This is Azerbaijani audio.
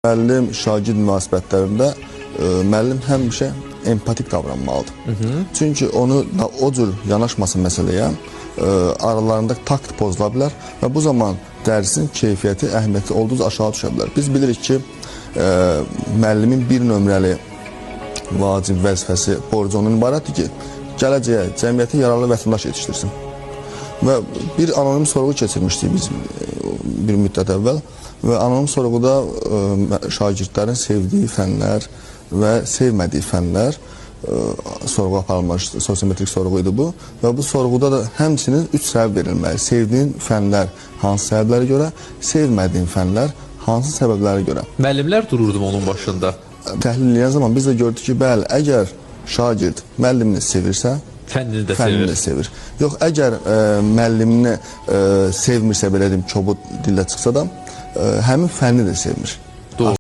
Müəllim-şagird münasibətlərində müəllim həmişə empatik davranmalıdır. Çünki onu o cür yanaşması məsələyə aralarında takt pozula bilər və bu zaman dərsin keyfiyyəti, əhəmiyyəti olduqca aşağı düşə bilər. Biz bilirik ki, müəllimin bir nömrəli vacib vəzifəsi, borcu onun ibarətdir ki, gələcəyə, cəmiyyətə yararlı vətəndaş yetişdirsin. Və bir anonim sorğu keçirmişdik biz bir müddət əvvəl və anonim sorğuda şagirdlərin sevdiyi fənlər və sevmədiyi fənlər sorğu aparılmış, sosiometrik sorğu idi bu və bu sorğuda da həmçinin 3 səbəb verilməli. Sevdiyin fənlər hansı səbəblərə görə, sevmədiyin fənlər hansı səbəblərə görə. Müəllimlər dururdu onun başında. Təhlil edən zaman biz də gördük ki, bəli, əgər şagird müəllimini sevirsə, fənnini də sevir. Yox, əgər müəllimini sevmirsə, belə deyim, kobud dillə çıxsa da, həmin fənni də sevmir.